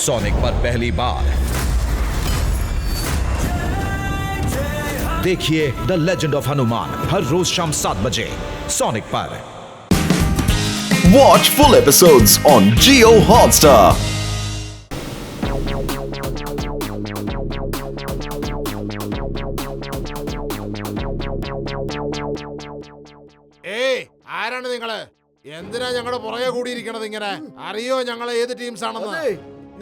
Sonic पर पहली बार देखिए द लेजेंड ऑफ हनुमान हर रोज शाम 7 बजे सोनिक पर। Watch full episodes on Jio Hotstar. ആരാണ് നിങ്ങള്? എന്തിനാ ഞങ്ങളുടെ പുറകെ കൂടിയിരിക്കണത്? ഇങ്ങനെ അറിയോ ഞങ്ങളെ ഏത് ടീംസ് ആണെന്ന്?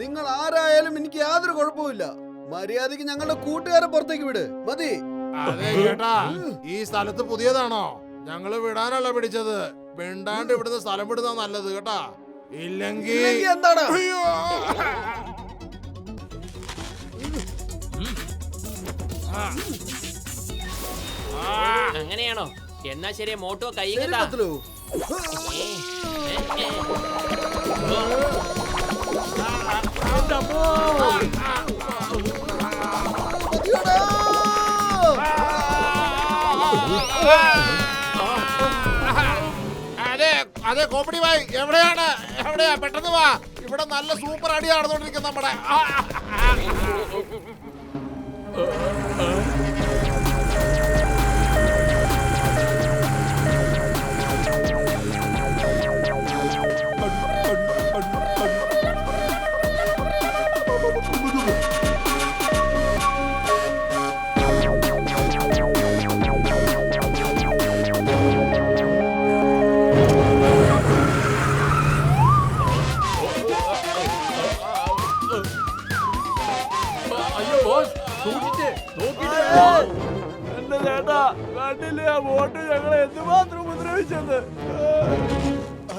നിങ്ങൾ ആരായാലും എനിക്ക് യാതൊരു കുഴപ്പമില്ല. മര്യാദക്ക് ഞങ്ങളുടെ കൂട്ടുകാരെ പുറത്തേക്ക് വിട്. മതി. അതെ കേട്ടാ, ഈ സ്ഥലത്ത് പുതിയതാണോ? ഞങ്ങള് വിടാനല്ല പിടിച്ചത്. മിണ്ടാണ്ട് ഇവിടുന്ന് സ്ഥലം വിടുന്ന നല്ലത് കേട്ടാ. ഇല്ലെങ്കിൽ എന്താണ്? അങ്ങനെയാണോ? എന്നാ ശരി, മോട്ടോ കൈ അതെ കോമഡി ഭായ്, എവിടെയാ പെട്ടെന്ന് വാ. ഇവിടെ നല്ല സൂപ്പർ അടി നടന്നുകൊണ്ടിരിക്കും നമ്മുടെ.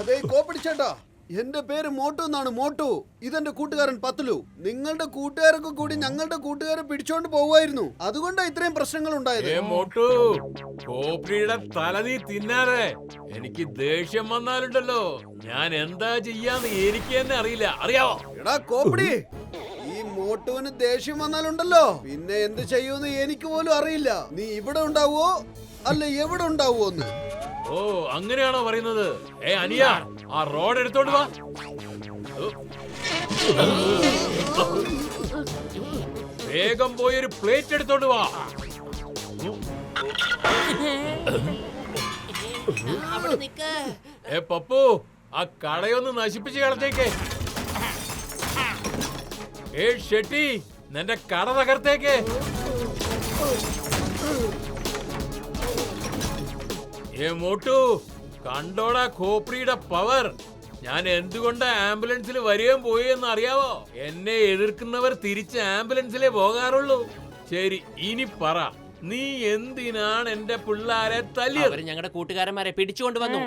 അതെ കോപ്പിടിച്ചേട്ടാ, എന്റെ പേര് മോട്ടു എന്നാണ്. മോട്ടു, ഇതെന്റെ കൂട്ടുകാരൻ പത്ലു. നിങ്ങളുടെ കൂട്ടുകാരൊക്കെ കൂടി ഞങ്ങളുടെ കൂട്ടുകാരെ പിടിച്ചോണ്ട് പോവായിരുന്നു. അതുകൊണ്ടാ ഇത്രയും പ്രശ്നങ്ങൾ ഉണ്ടായത്. തലനീ തിന്നാതെ എനിക്ക് ദേഷ്യം വന്നാലുണ്ടല്ലോ, ഞാൻ എന്താ ചെയ്യാന്ന് എനിക്ക് തന്നെ അറിയില്ല. അറിയാവോ? എടാ കോപ്പിടി, ഈ മോട്ടുവിന് ദേഷ്യം വന്നാലുണ്ടല്ലോ പിന്നെ എന്ത് ചെയ്യൂന്ന് എനിക്ക് പോലും അറിയില്ല. നീ ഇവിടെ ഉണ്ടാവോ അല്ല എവിടെ ഉണ്ടാവോന്ന്. ഓ, അങ്ങനെയാണോ പറയുന്നത്? അനിയ, ആ റോഡ് എടുത്തോണ്ട് വാ. വേഗം പോയൊരു പ്ലേറ്റ് എടുത്തോണ്ട് വാ. പപ്പു, ആ കടയൊന്ന് നശിപ്പിച്ച് കളത്തേക്ക്. ഷെട്ടി, നിന്റെ കട തകർത്തേക്ക്. മോട്ടു, കണ്ടോടാ കോപ്രിയുടെ പവർ. ഞാൻ എന്തുകൊണ്ടാ ആംബുലൻസിൽ വരികയും പോയെന്ന് അറിയാവോ? എന്നെ എതിർക്കുന്നവർ തിരിച്ച് ആംബുലൻസിലേ പോകാറുള്ളൂ. ശരി, ഇനി പറ, നീ എന്തിനാണ് എന്റെ പിള്ളാരെ തല്ലിയത്? ഞങ്ങളുടെ കൂട്ടുകാരന്മാരെ പിടിച്ചുകൊണ്ട് വന്നു.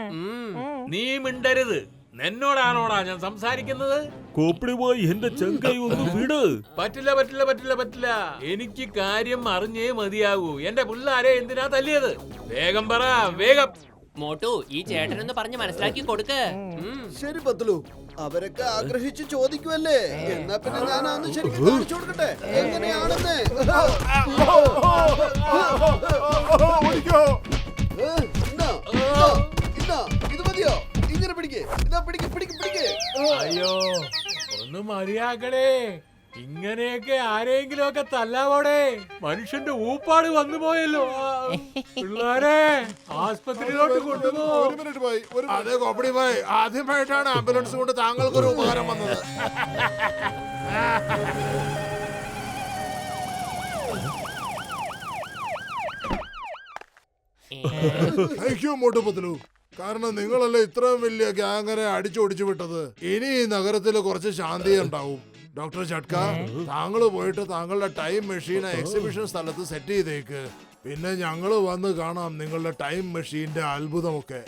നീ മിണ്ടരുത്. എന്നോടാണോടാ ഞാൻ സംസാരിക്കുന്നത്? എന്റെ ചങ്കൈ ഒന്ന് വിട്. പറ്റില്ല പറ്റില്ല പറ്റില്ല പറ്റില്ല. എനിക്ക് കാര്യം അറിഞ്ഞേ മതിയാകൂ. എന്റെ പിള്ളാരെ എന്തിനാ തല്ലിയത്? വേഗം പറ, വേഗം. മോട്ടു, ഈ ചേട്ടനൊന്ന് പറഞ്ഞ് മനസ്സിലാക്കി കൊടുക്ക്. ശരി പത്ലു, അവരൊക്കെ ആഗ്രഹിച്ച് ചോദിക്കുമല്ലേ, എന്നാ പിന്നെ ഞാൻ അന്ന് ശരിക്കും കാണിച്ചു കൊടുക്കട്ടെ എങ്ങനെയാണെന്ന്. ഇത് മതിയോ? ഇങ്ങനെ പിടിക്കേ, ഇതാ പിടിക്ക് പിടിക്ക് പിടിക്ക്. അയ്യോ, ഒന്ന് മതിയാക്കണേ. ഇങ്ങനെയൊക്കെ ആരെങ്കിലും ഒക്കെ തല്ലാവോടെ? മനുഷ്യന്റെ ഊപ്പാട് വന്നു പോയല്ലോ. പിള്ളേരെ ആസ്പത്രിയിലോട്ട് കൊണ്ടുപോകും. അതെ കോമഡി ഭായ്, ആദ്യമായിട്ടാണ് ആംബുലൻസ് കൊണ്ട് താങ്കൾക്കൊരു ഉപകാരം വന്നത്. Thank you Motu Patlu. കാരണം നിങ്ങളല്ലേ ഇത്രയും വലിയ ഗ്യാങ്ങിനെ അടിച്ചോടിച്ചു വിട്ടത്. ഇനി ഈ നഗരത്തിൽ കുറച്ച് ശാന്തി ഉണ്ടാവും. ഡോക്ടർ ചട്ക, താങ്കൾ പോയിട്ട് താങ്കളുടെ ടൈം മെഷീൻ എക്സിബിഷൻ സ്ഥലത്ത് സെറ്റ് ചെയ്തേക്ക്. പിന്നെ ഞങ്ങള് വന്ന് കാണാം നിങ്ങളുടെ ടൈം മെഷീന്റെ അത്ഭുതമൊക്കെ.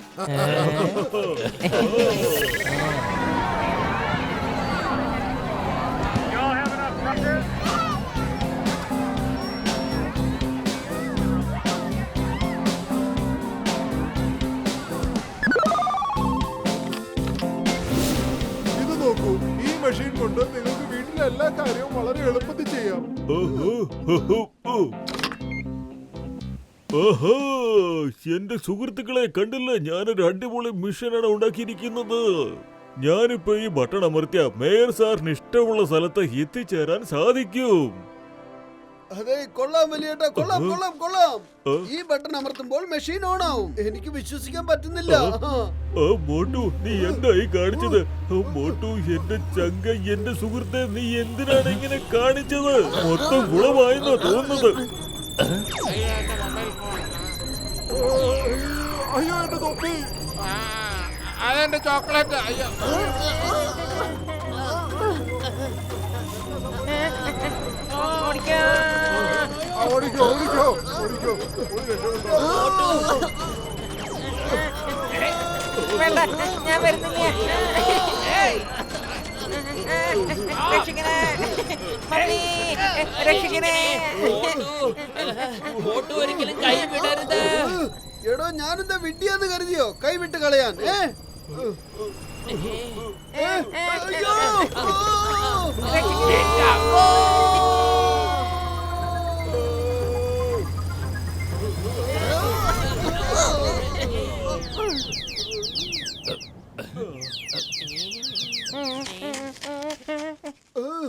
ഈ മെഷീൻ കൊണ്ട് നിങ്ങൾക്ക് വീട്ടിലെ എല്ലാ കാര്യവും വളരെ എളുപ്പത്തിൽ ചെയ്യാം. എന്റെ സുഹൃത്തുക്കളെ കണ്ടില്ല, ഞാനൊരു അടിപൊളി മിഷനാണ് ഉണ്ടാക്കിയിരിക്കുന്നത്. ഞാനിപ്പോ ഈ ബട്ടൺ അമർത്തിയ മേയർ സാറിന് ഇഷ്ടമുള്ള സ്ഥലത്ത് എത്തിച്ചേരാൻ സാധിക്കും. അതെ, കൊള്ളാം വലിയേട്ടാ, കൊള്ളാം കൊള്ളാം കൊള്ളാം. ആ? ഈ ബട്ടൺ അമർത്തുമ്പോൾ മെഷീൻ ഓൺ ആവും. എനിക്ക് വിശ്വസിക്കാൻ പറ്റുന്നില്ല. മോട്ടു, നീ എന്തായി കാണിച്ചത്? മോട്ടു, എന്റെ ചങ്ക, എന്റെ സുഹൃത്തെ, നീ എന്തിനാണ് ഇങ്ങനെ കാണിച്ചത്? മൊത്തം ഗുണമായെന്നാ തോന്നുന്നത്. അയ്യോ എന്റെ തൊപ്പി, അതെന്റെ ചോക്ലേറ്റ്. അയ്യോ ഓടിക്കോ ഓടിക്കോ ഓടിക്കോ, ഒരു രക്ഷയുണ്ടോ? വേണ്ട, ഞാൻ വരുന്നില്ല. രക്ഷിക്കണേ, മമ്മി, രക്ഷിക്കണേ. മോട്ടു ഒരിക്കലും കൈ വിടരുത്. എടോ, ഞാനെന്താ വിഡ്ഢിയാന്ന് കരുതിയോ കൈവിട്ട് കളയാൻ? അയ്യോ!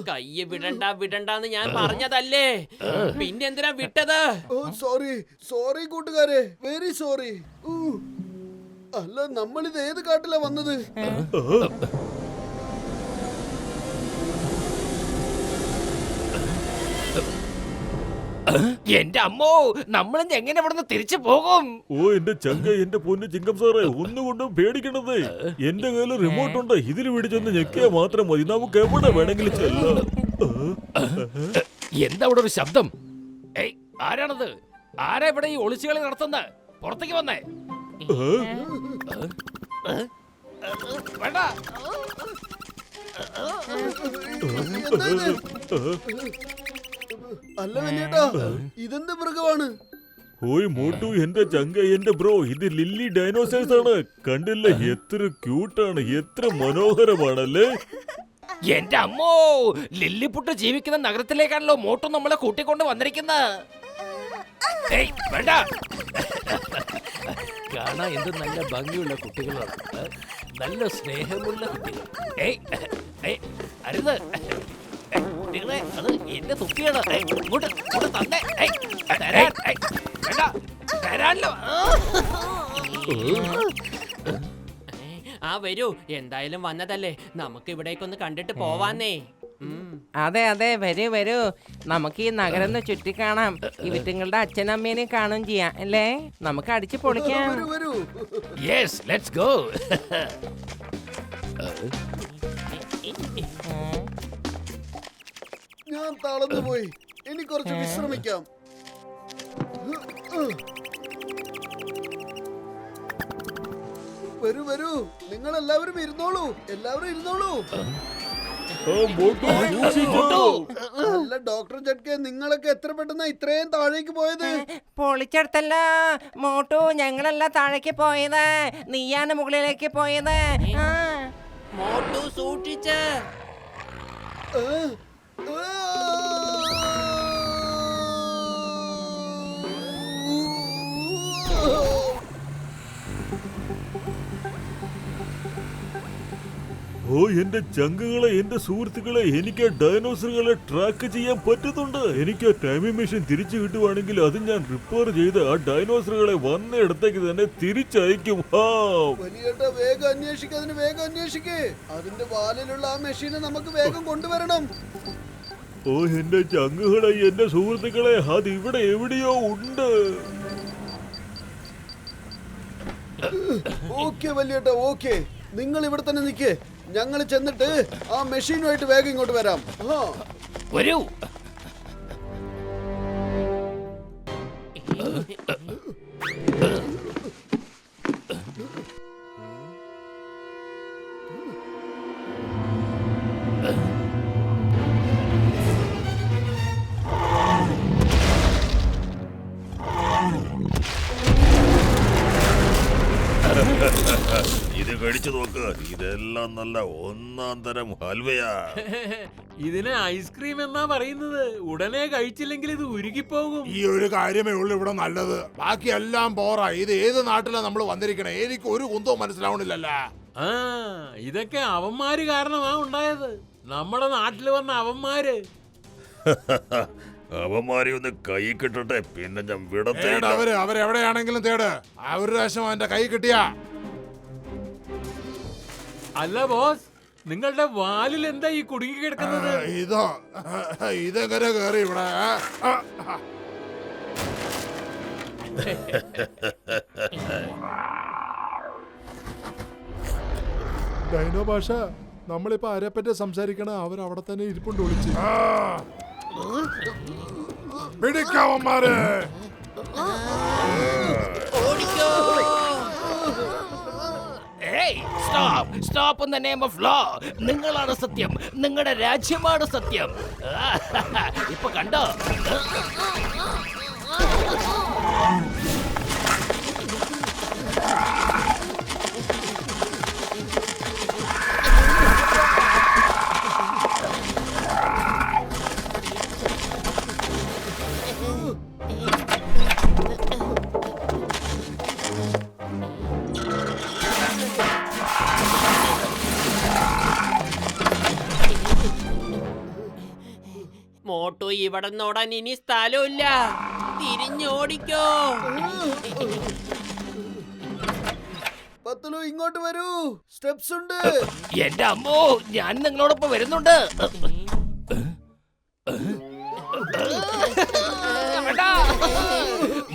കയ്യ് വിടണ്ടെന്ന് ഞാൻ പറഞ്ഞതല്ലേ, പിന്നെന്തിനാ വിട്ടത്? സോറി സോറി കൂട്ടുകാരെ, വെരി സോറി. അല്ല, നമ്മളിത് ഏത് കാട്ടിലാ വന്നത്? എന്റെ അമ്മോ, നമ്മളിന്ന് എങ്ങനെ ഇവിടുന്ന് തിരിച്ചു പോകും? ഓ എന്റെ ചങ്ക, എന്റെ പൊന്ന് ചിങ്കം സാറേ, ഒന്നുകൊണ്ടും പേടിക്കണത്. എന്റെ കയ്യിൽ റിമോട്ട് ഉണ്ട്, ഇതിൽ പിടിച്ചൊന്ന് ഞെക്കിയാ മാത്രം മതി, നമുക്ക് എവിടെ വേണമെങ്കിലും ചെല്ലാം. എന്താ ഇവിടെ ഒരു ശബ്ദം? ഏയ്, ആരാണത്? ആരാ ഇവിടെ ഈ ഒളിച്ചുകളി നടത്തുന്നത്? പുറത്തേക്ക് വന്നേ. വേണ്ട. എന്താ ഇത്? അല്ല വലിയേട്ടാ, ഇതെന്ത് മൃഗമാണ്? ഓയ് മോട്ടു, എന്റെ ചങ്ക, എന്റെ ബ്രോ, ഇത് ലില്ലി ഡൈനോസേഴ്സ് ആണ്. കണ്ടില്ല, എത്ര ക്യൂട്ടാണ്, എത്ര മനോഹരമാണല്ലേ? എന്റെ അമ്മോ, ലില്ലിപുട്ട് ജീവിക്കുന്ന നഗരത്തിലേക്കാണല്ലോ മോട്ടു നമ്മളെ കൂട്ടിക്കൊണ്ട് വന്നിരിക്കുന്നത്. ഏയ്, വേണ്ട. കാണാൻ എന്ത് നല്ല ഭംഗിയുള്ള കുട്ടികളാണ്, നല്ല സ്നേഹമുള്ള കുട്ടികൾ. ഏയ് ഏയ്, അരുത് കുട്ടികളെ, അത് എന്റെ തുപ്പിയാണ്. ഇങ്ങോട്ട് തന്നെ. തരാൻ. വേണ്ട, തരാനല്ലോ. ആ വരൂ, എന്തായാലും വന്നതല്ലേ, നമുക്ക് ഇവിടേക്കൊന്ന് കണ്ടിട്ട് പോവാന്നേ. അതെ അതെ, വരൂ വരൂ, നമുക്ക് ഈ നഗരം ഒന്ന് ചുറ്റിക്കാണാം. ഇവറ്റുങ്ങളുടെ അച്ഛനമ്മേനെ കാണുകയും ചെയ്യാം അല്ലേ? നമുക്ക് അടിച്ചു പൊളിക്കാം. വരൂ വരൂ. Yes, let's go. ഞാൻ തളർന്നു പോയി, ഇനി കുറച്ച് വിശ്രമിക്കാം. വരൂ വരൂ, നിങ്ങൾ എല്ലാവരും ഇരുന്നോളൂ, എല്ലാവരും ഇരുന്നോളൂ. അല്ല ഡോക്ടർ ജഡ്കെ, നിങ്ങളൊക്കെ എത്ര പെട്ടെന്ന് ഇത്രയും താഴേക്ക് പോയത്? പൊളിച്ചെടുത്തല്ല മോട്ടു, ഞങ്ങളല്ല താഴേക്ക് പോയത്, നീയാണ് മുകളിലേക്ക് പോയത്. മോട്ടു സൂക്ഷിച്ച്. ഓ എന്റെ ചങ്കുകളെ, എന്റെ സുഹൃത്തുക്കളെ, എനിക്ക് ആ ഡൈനോസറുകളെ ട്രാക്ക് ചെയ്യാൻ പറ്റുന്നുണ്ട്. എനിക്ക് ആ ടൈമിംഗ് മെഷീൻ തിരിച്ചു കിട്ടുവാണെങ്കിൽ അത് ഞാൻ റിപ്പയർ ചെയ്ത് ആ ഡൈനോസറുകളെ വന്ന ഇടത്തേക്ക് തന്നെ തിരിച്ചയക്കും. വലിയേട്ടാ, വേഗം അന്വേഷിക്കുക, അതിന് വേഗം അന്വേഷിക്കേ. അതിന്റെ വാലിലുള്ള ആ മെഷീനെ നമുക്ക് വേഗം കൊണ്ടുവരണം. ഓ എന്റെ ചങ്കുകളെ, എന്റെ സുഹൃത്തുക്കളെ, അത് ഇവിടെ എവിടെയോ ഉണ്ട്. ഓക്കെ വലിയേട്ടാ, ഓക്കെ, നിങ്ങൾ ഇവിടെ തന്നെ നിൽക്കേ. ഞങ്ങൾ ചെന്നിട്ട് ആ മെഷീനുമായിട്ട് വേഗം ഇങ്ങോട്ട് വരാം. വരൂ. ഇത് കഴിച്ചു നോക്ക്, ഇതെല്ലാം നല്ല ഒന്നാം തരം ഹൽവയാ. ഇതിന് ഐസ്ക്രീം എന്നാ പറയുന്നത്. ഉടനെ കഴിച്ചില്ലെങ്കിൽ ഇത് ഉരുകിപ്പോകും. ഈ ഒരു കാര്യമേ ഉള്ളൂ ഇവിടെ നല്ലത്, ബാക്കി എല്ലാം പോറാ. ഇത് ഏത് നാട്ടിലാ നമ്മൾ വന്നിരിക്കണേ? എനിക്ക് ഒരു കുന്തവും മനസ്സിലാവണില്ലല്ല. ആ ഇതൊക്കെ അവന്മാര് കാരണമാ ഉണ്ടായത്. നമ്മുടെ നാട്ടിൽ വന്ന അവന്മാര്. അവന്മാരെ ഒന്ന് കൈ കിട്ടട്ടെ, പിന്നെ ഞാൻ തേട് വിടത്തേ. അവരെവിടെയാണെങ്കിലും തേട്. ഒരു പ്രാവശ്യം അവന്റെ കൈ കിട്ടിയാ. അല്ല ബോസ്, നിങ്ങളുടെ വാലിൽ എന്താ ഈ കുടുങ്ങി കിടക്കുന്നത്? ഇതെങ്ങനെ കേറി ഇവിടെ? ഡൈനോ ഭാഷ, നമ്മളിപ്പോ ആരെപ്പറ്റി സംസാരിക്കണ അവരവിടെ തന്നെ ഇരിപ്പുണ്ട് ഒളിച്ച്. പിടിക്കാവന്മാരെ. Stop in the name of law. നിങ്ങളാണ് സത്യം, നിങ്ങളുടെ രാജ്യമാണ് സത്യം. ഇപ്പൊ കണ്ടോ? മോട്ടു ഇവിടെ നോടാൻ ഇനി സ്ഥലമില്ല. തിരിഞ്ഞോടിക്കോ. പത്തുലു ഇങ്ങോട്ട് വരൂ, സ്റ്റെപ്സ് ഉണ്ട്. എന്റെ അമ്മോ, ഞാൻ നിങ്ങളോടൊപ്പം വരുന്നുണ്ട്.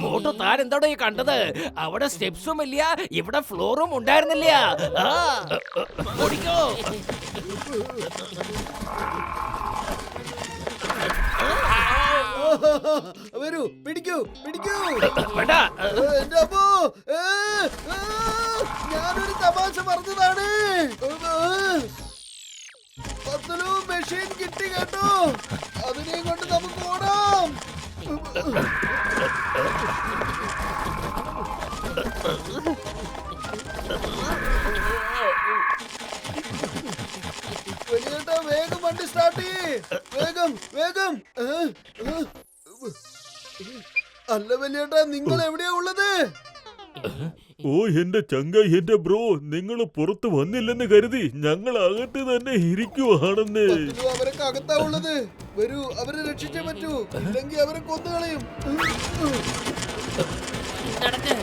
മോട്ടു, താൻ എന്താടോ ഈ കണ്ടത്? അവിടെ സ്റ്റെപ്സും ഇല്ല, ഇവിടെ ഫ്ലോറും ഉണ്ടായിരുന്നില്ല. ഓടിക്കോ. വരൂ, പിടിക്കൂ പിടിക്കൂ. വേണ്ട. എന്റെ അമ്മോ, ഞാനൊരു തമാശ പറഞ്ഞതാണ്. പത്തുലു മെഷീൻ കിട്ടി കേട്ടോ. അതിനെയും കൊണ്ട് നമുക്ക് ഓടാം. വലിയേട്ടാ, വേഗം വണ്ടി സ്റ്റാർട്ട് ചെയ്യ്. വേഗം വേഗം. അല്ല വലിയേട്ടാ, നിങ്ങൾ എവിടെയാ ഉള്ളത്? ഓ എന്റെ ചങ്ക, എന്റെ ബ്രോ, നിങ്ങൾ പുറത്ത് വന്നില്ലെന്ന് കരുതി ഞങ്ങൾ അകത്ത് തന്നെ ഇരിക്കുവാണെന്ന്. അവരൊക്കെ അകത്താ ഉള്ളത്. വരൂ, അവരെ രക്ഷിച്ചേ പറ്റൂ, ഇല്ലെങ്കിൽ അവരെ കൊന്നുകളയും. നടക്ക്.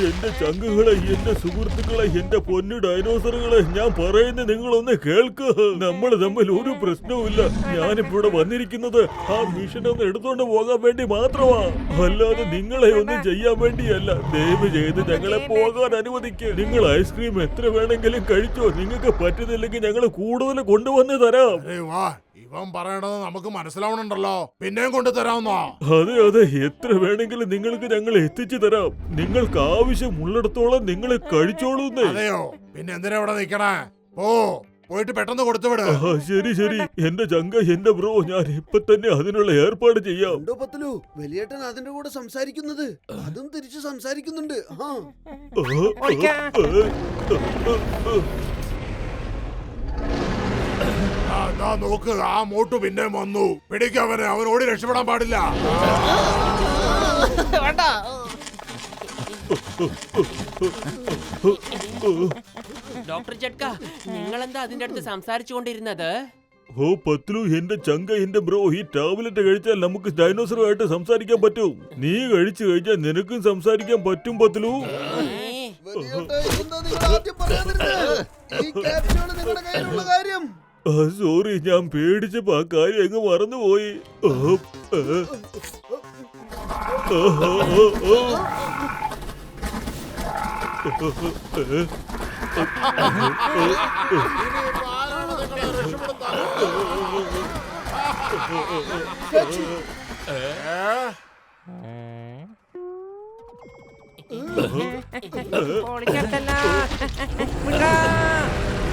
എന്റെ ചങ്കുകളെ, എന്റെ സുഹൃത്തുക്കളെ, എന്റെ പൊന്നു ഡൈനോസറുകളെ, ഞാൻ പറയുന്നത് നിങ്ങളൊന്ന് കേൾക്ക്. നമ്മൾ തമ്മിൽ ഒരു പ്രശ്നവുമില്ല. ഞാനിപ്പോ ഇവിടെ വന്നിരിക്കുന്നത് ആ മിഷൻ ഒന്ന് എടുത്തോണ്ട് പോകാൻ വേണ്ടി മാത്രമാ, അല്ലാതെ നിങ്ങളെ ഒന്നും ചെയ്യാൻ വേണ്ടിയല്ല. ദയവ് ചെയ്ത് ഞങ്ങളെ പോകാൻ അനുവദിക്കുക. നിങ്ങൾ ഐസ്ക്രീം എത്ര വേണമെങ്കിലും കഴിച്ചോ. നിങ്ങൾക്ക് പറ്റുന്നില്ലെങ്കിൽ ഞങ്ങൾ കൂടുതൽ കൊണ്ടുവന്ന് തരാം. ഇവൻ പറയണത് നമുക്ക് മനസ്സിലാവണുണ്ടല്ലോ. പിന്നെയും കൊണ്ടു തരാമെന്നോ? അതെ അതെ, എത്ര വേണമെങ്കിലും നിങ്ങൾക്ക് ഞങ്ങൾ എത്തിച്ചു തരാം. നിങ്ങൾക്ക് ആവശ്യമുള്ളിടത്തോളം നിങ്ങൾ കഴിച്ചോളൂന്നേ. അതെയോ? പിന്നെ എന്തിനാ ഇവിടെ നിക്കണേ? പോയിട്ട് പെട്ടെന്ന് കൊടുത്തുവിട്. ശരി ശരി എന്റെ ചങ്ക, എന്റെ ബ്രോ, ഞാൻ ഇപ്പൊ തന്നെ അതിനുള്ള ഏർപ്പാട് ചെയ്യാം. ഉണ്ടോ പത്തുലു, വലിയേട്ടൻ അതിന്റെ കൂടെ സംസാരിക്കുന്നത്, അതും തിരിച്ച് സംസാരിക്കുന്നുണ്ട്. നോക്ക്, ആ മോട്ടു പിന്നെ വന്നു. പിടിക്കവനെ, അവൻ ഓടി രക്ഷപ്പെടാൻ പാടില്ല. വേണ്ട. ഡോക്ടർ ജഡ്ക, നിങ്ങൾ എന്താ അതിന്റെ അടുത്ത് സംസാരിച്ചു കൊണ്ടിരുന്നത്? ഓ പത്ലു, എന്റെ ചങ്ക, എന്റെ ബ്രോ, ഈ ടാബ്ലറ്റ് കഴിച്ചാൽ നമുക്ക് ഡൈനോസറുമായിട്ട് സംസാരിക്കാൻ പറ്റും. നീ കഴിച്ചു കഴിഞ്ഞാൽ നിനക്കും സംസാരിക്കാൻ പറ്റും പത്ലു. സോറി, ഞാൻ പേടിച്ചപ്പോ ആ കാര്യം അങ്ങ് മറന്നുപോയി.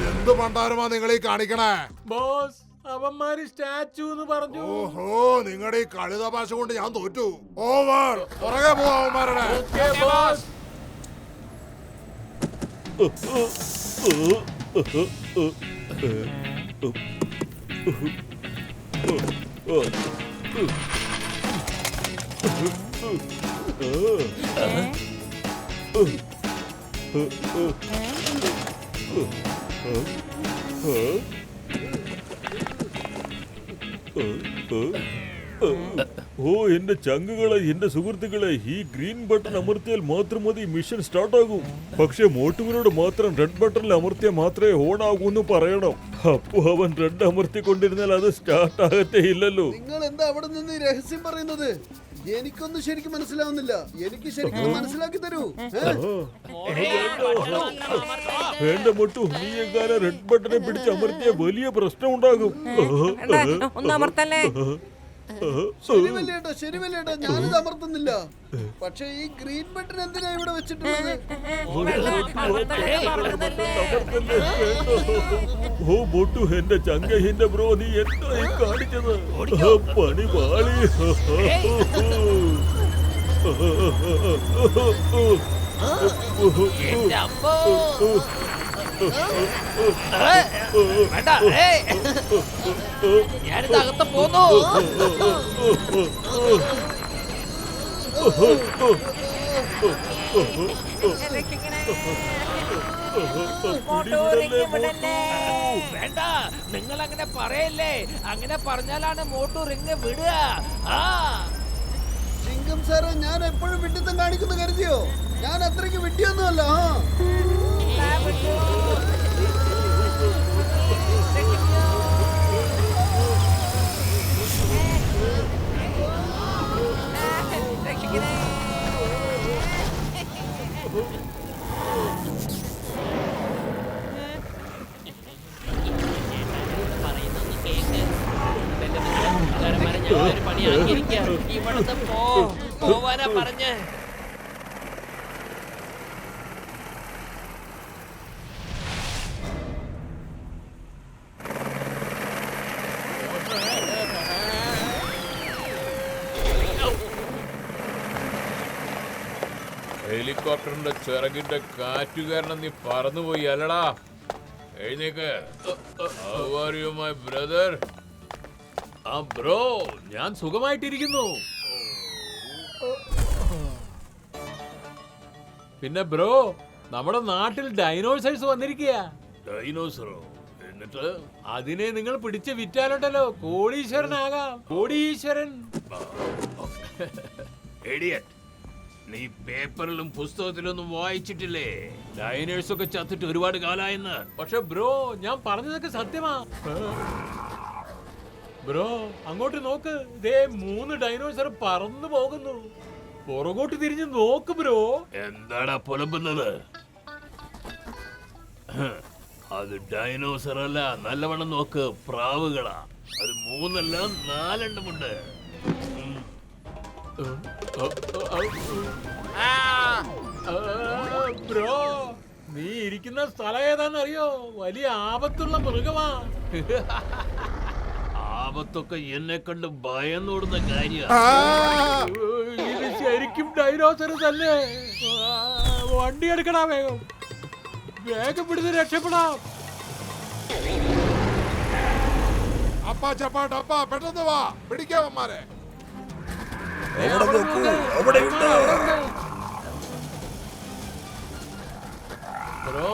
എന്ത് പണ്ടാരമാ നിങ്ങൾ ഈ കാണിക്കണേ? ബോസ്, അവന്മാര് സ്റ്റാച്ചു എന്ന് പറഞ്ഞു. ഓഹോ, നിങ്ങളുടെ ഈ കളി തമാശ കൊണ്ട് ഞാൻ തോറ്റു. ഓവർ. പുറകെ പോവാ അവന്മാരുടെ. ഓ എന്റെ ചങ്കുകളെ, എന്റെ സുഹൃത്തുക്കളെ, ഈ ഗ്രീൻ ബട്ടൺ അമർത്തിയാൽ മാത്രം മതി മിഷൻ സ്റ്റാർട്ട് ആകും. പക്ഷെ മോട്ടുവിനോട് മാത്രം റെഡ് ബട്ടണിൽ അമർത്തിയാൽ മാത്രമേ ഓൺ ആകൂ എന്ന് പറയണം. അപ്പൊ അവൻ റെഡ് അമർത്തിക്കൊണ്ടിരുന്നാൽ അത് സ്റ്റാർട്ട് ആകത്തേ ഇല്ലല്ലോ. നിങ്ങൾ എന്താ അവിടെ നിന്ന് ഈ രഹസ്യം പറയുന്നത്? എനിക്കൊന്നും ശരിക്കും മനസ്സിലാവുന്നില്ല. എനിക്ക് ശരിക്കും മനസ്സിലാക്കി തരൂ. വേണ്ട മോട്ടു, നീ എങ്ങാനും റെഡ് ബട്ടനെ പിടിച്ച് അമർത്തിയ വലിയ പ്രശ്നം ഉണ്ടാകും. ഒന്ന് അമർത്തല്ലേ? ശരി വല്യേട്ടാ, ശരി വല്യേട്ടാ, ഞാനിത് അമർത്തുന്നില്ല. പക്ഷെ ഈ ഗ്രീൻ ബട്ടൺ എന്തിനാ ഇവിടെ വെച്ചിട്ടുള്ളത്? ഓ മോട്ടു, എന്റെ ചങ്ക, എന്റെ ബ്രോ, നീ എന്തായി കാണിച്ചത്? പണി പാളി. വേണ്ട, ഞാനിത് അകത്ത് പോന്നു. വേണ്ട, നിങ്ങൾ അങ്ങനെ പറയല്ലേ. അങ്ങനെ പറഞ്ഞാലാണ് മോട്ടു റിങ് വിടുക. ചിങ്കം സാറ്, ഞാൻ എപ്പോഴും വിഡിത്തം കാണിക്കുന്നു കരുതിയോ? ഞാൻ അത്രയ്ക്ക് വിഡ്ഢിയൊന്നുമല്ല. ഇവിടുന്ന് പോവാനാ പറഞ്ഞ്. ഹെലികോപ്റ്ററിന്റെ ചിറകിന്റെ കാറ്റ് കാരണം നീ പറന്നുപോയി അല്ലടാ. എഴുന്നേക്ക്. ബ്രദർ. ആ ബ്രോ, ഞാൻ സുഖമായിട്ടിരിക്കുന്നു. പിന്നെ ബ്രോ, നമ്മുടെ നാട്ടിൽ ഡൈനോസേഴ്സ് വന്നിരിക്കുക. ഡൈനോസറോ? എന്നിട്ട് അതിനെ നിങ്ങൾ പിടിച്ച് വിറ്റാലുണ്ടല്ലോ കോടീശ്വരനാകാം. കോടീശ്വരൻ. ഇഡിയറ്റ്, നീ പേപ്പറിലും പുസ്തകത്തിലൊന്നും വായിച്ചിട്ടില്ലേ? ഡൈനോഴ്സ് ഒക്കെ ചത്തിട്ട് ഒരുപാട് കാലായെന്ന്. പക്ഷെ ബ്രോ, ഞാൻ പറഞ്ഞതൊക്കെ സത്യമാ. ബ്രോ, അങ്ങോട്ട് നോക്ക്. ഇതേ 3 ഡൈനോസർ പറന്നു പോകുന്നു. പുറകോട്ട് തിരിഞ്ഞ് നോക്ക് ബ്രോ. എന്താടാ പുലമ്പുന്നത്? അത് ഡൈനോസർ അല്ല, നല്ലവണ്ണം നോക്ക്, പ്രാവുകളാ. അത് 3 അല്ല 4 എണ്ണമുണ്ട്. ബ്രോ, നീ ഇരിക്കുന്ന സ്ഥലം ഏതാണെന്നറിയോ? വലിയ ആപത്തുള്ള മൃഗമാ. ആപത്തൊക്കെ എന്നെ കണ്ട് ഭയന്നോടുന്ന കാര്യ. ഇത് ശരിക്കും ഡൈനോസർ തന്നെ. വണ്ടി എടുക്കടാ, വേഗം വേഗം പിടിച്ച് രക്ഷപ്പെടാം. അപ്പാ ചപ്പാ ഡപ്പാ, പെട്ടെന്ന് വാ, പിടിക്കാവന്മാരെ. ബ്രോ,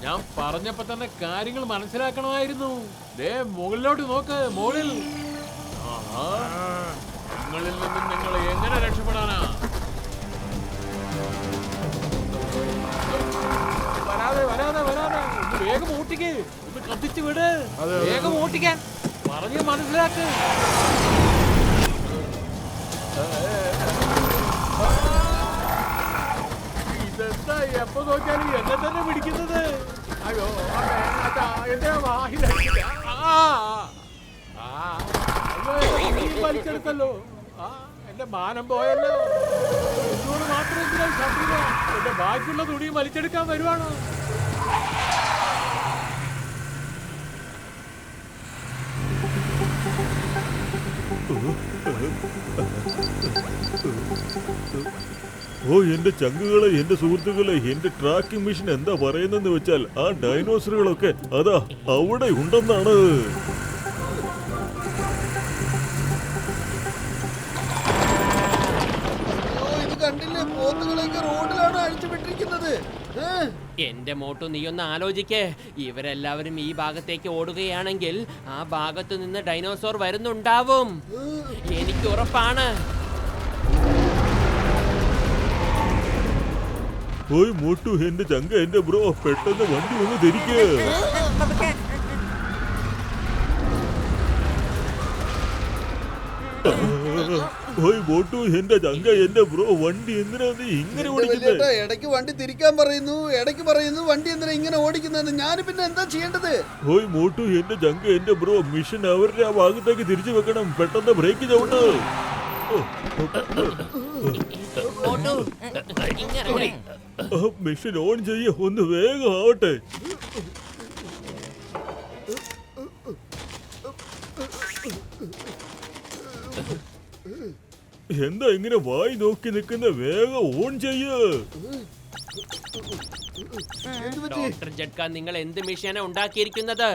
ഞാൻ പറഞ്ഞപ്പോ തന്നെ കാര്യങ്ങൾ മനസ്സിലാക്കണമായിരുന്നു. ദേ മുകളിലോട്ട് നോക്ക്, മുകളിൽ. നിങ്ങളിൽ നിന്നും നിങ്ങൾ എങ്ങനെ രക്ഷപ്പെടാനാ? വരാതെ വരാതെ വരാതെ, ഒന്ന് വേഗം ഓട്ടിക്ക്, ഒന്ന് കത്തിച്ച് വിട്. വേഗം ഓട്ടിക്കാൻ പറഞ്ഞ് മനസ്സിലാക്ക്. ഇതെന്താ എപ്പോ നോക്കിയാലും എന്നെ തന്നെ പിടിക്കുന്നത്? അയ്യോ, എന്റെ വലിച്ചെടുത്തല്ലോ. എന്റെ മാനം പോയല്ലോ. എന്നോട് മാത്രം എന്തിനാ ശത്രുത? എന്റെ ബാക്കിയുള്ള തുണി വലിച്ചെടുക്കാൻ വരുവാണോ? ഓ എന്റെ ചങ്കുകളെ, എന്റെ സുഹൃത്തുക്കളെ, എന്റെ ട്രാക്കിംഗ് മെഷീൻ എന്താ പറയുന്നെന്ന് വെച്ചാൽ ആ ഡൈനോസറുകളൊക്കെ അതാ അവിടെ ഉണ്ടെന്നാണ്. ഇത് കണ്ടില്ലേ, പോത്തുകളൊക്കെ റോഡിലാണ് അഴിച്ചു വിട്ടിരിക്കുന്നത്. എന്റെ മോട്ടു, നീ ഒന്ന് ആലോചിക്കേ. ഇവരെല്ലാവരും ഈ ഭാഗത്തേക്ക് ഓടുകയാണെങ്കിൽ ആ ഭാഗത്ത് നിന്ന് ഡൈനോസോർ വരുന്നുണ്ടാവും. എനിക്ക് ഉറപ്പാണ്. ഓയ് മോട്ടു, എന്റെ ചങ്ക, എന്റെ ബ്രോ, പെട്ടെന്ന് വണ്ടി ഒന്ന് തിരിക്ക്. ഓയ് മോട്ടു, എന്റെ ചങ്ക, എന്റെ ബ്രോ, വണ്ടി എന്തിനാ നീ ഇങ്ങനെ ഓടിക്കുന്നത്? ഇടയ്ക്ക് വണ്ടി തിരിക്കാൻ പറയുന്നു, ഇടയ്ക്ക് പറയുന്നു വണ്ടി എന്തിനാ ഇങ്ങനെ ഓടിക്കുന്നത്. ഞാൻ പിന്നെ എന്താ ചെയ്യേണ്ടത്? ഓയ് മോട്ടു, എന്റെ ചങ്ക, എന്റെ ബ്രോ, മിഷൻ അവരുടെ ആ ഭാഗത്തേക്ക് തിരിച്ചു വെക്കണം. പെട്ടെന്ന് ബ്രേക്ക് ചവിട്ട്. മിഷൻ ഓൺ ചെയ്യ, ഒന്ന് വേഗം ആവട്ടെ. എന്താ ഇങ്ങനെ വായി നോക്കി നിൽക്കുന്ന? വേഗം ഓൺ ചെയ്യ. ഡോക്ടർ ജഡ്ക, നിങ്ങൾ എന്ത് മിഷനാ ഉണ്ടാക്കിയിരിക്കുന്നത്?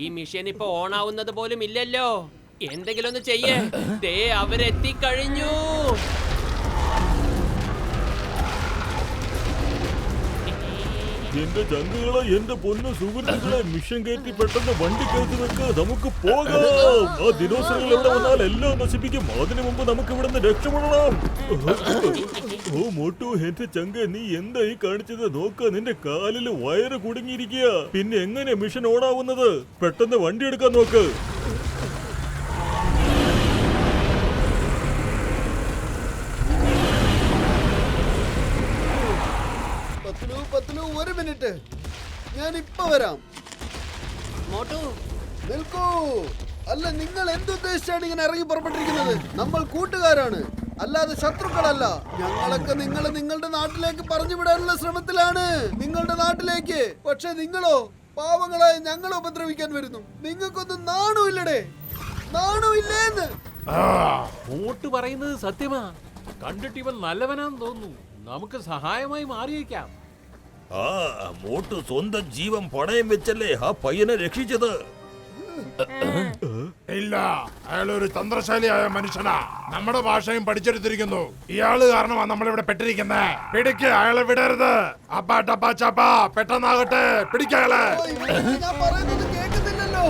ഈ മിഷൻ ഇപ്പൊ ഓൺ ആവുന്നത് പോലും ഇല്ലല്ലോ. എന്തെങ്കിലും ഒന്ന് ചെയ്യേ. ദേ അവരെത്തിക്കഴിഞ്ഞു. എന്റെ ചങ്കുകളെ, എന്റെ പൊന്നു സുഹൃത്തുക്കളെ, മിഷൻ കയറ്റി പെട്ടെന്ന് വണ്ടി കയറ്റി വെക്ക്. നമുക്ക് പോകാം. ആ ദിനോസറുകൾ എവിടെ വന്നാൽ എല്ലാം നശിപ്പിക്കും. അതിനു മുമ്പ് നമുക്ക് ഇവിടെ നിന്ന് രക്ഷപ്പെടണം. ഓ മോട്ടു, എന്റെ ചങ്ക, നീ എന്താ ഈ കാണിച്ചത്? നോക്ക, നിന്റെ കാലിൽ വയറ് കുടുങ്ങിയിരിക്കുക. പിന്നെ എങ്ങനെ മിഷൻ ഓണാവുന്നത്? പെട്ടെന്ന് വണ്ടി എടുക്കാൻ നോക്ക്. ഒരു മിനിറ്റ്, ഞാൻ ഇപ്പൊ വരാം. മോട്ടു, നിൽക്കൂ. അല്ല, നിങ്ങൾ എന്തുദ്ദേശിച്ചാണ് ഇങ്ങനെ ഇറങ്ങി പുറപ്പെട്ടിരിക്കുന്നത്? നമ്മൾ കൂട്ടുകാരാണ്, അല്ലാതെ ശത്രുക്കളല്ല. ഞങ്ങളൊക്കെ നിങ്ങളുടെ നാട്ടിലേക്ക് പറഞ്ഞു വിടാനുള്ള ശ്രമത്തിലാണ്. നിങ്ങളുടെ നാട്ടിലേക്ക്. പക്ഷെ നിങ്ങളോ പാവങ്ങളായ ഞങ്ങളെ ഉപദ്രവിക്കാൻ വരുന്നു. നിങ്ങൾക്കൊന്നും നാണമില്ലടേ, നാണമില്ലേന്ന്. മോട്ട് പറയുന്നത് സത്യമാ. കണ്ടിട്ട് ഇവൻ നല്ലവനാന്ന് തോന്നുന്നു. നമുക്ക് സഹായമായി മാറിയേക്കാം. ആ മോട്ടു സ്വന്തം ജീവൻ പണയം വെച്ചല്ലേ ആ പയ്യനെ രക്ഷിച്ചത്. ഇല്ല, അയാളൊരു തന്ത്രശാലിയായ മനുഷ്യനാ. നമ്മുടെ ഭാഷയും പഠിച്ചെടുത്തിരിക്കുന്നു. ഇയാള് കാരണമാണ് നമ്മളിവിടെ പെട്ടിരിക്കുന്നത്. പിടിക്ക്, അയാളെ വിടരുത്. അപ്പാ ടപ്പാ ചപ്പാ, പെട്ടെന്നാകട്ടെ, പിടിക്കയാളെ. ഞാൻ പറയുന്നത് കേൾക്കുന്നില്ലല്ലോ.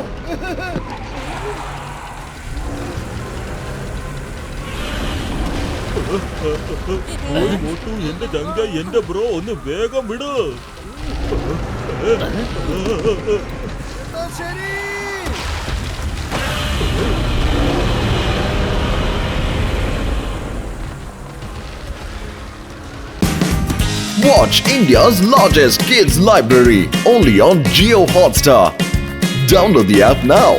മോട്ടു, എന്റെ ചങ്ക, എന്റെ ബ്രോ, ഒന്ന് വേഗം വിട്. ശരി. Watch India's largest kids library only on Jio Hotstar. Download the app now.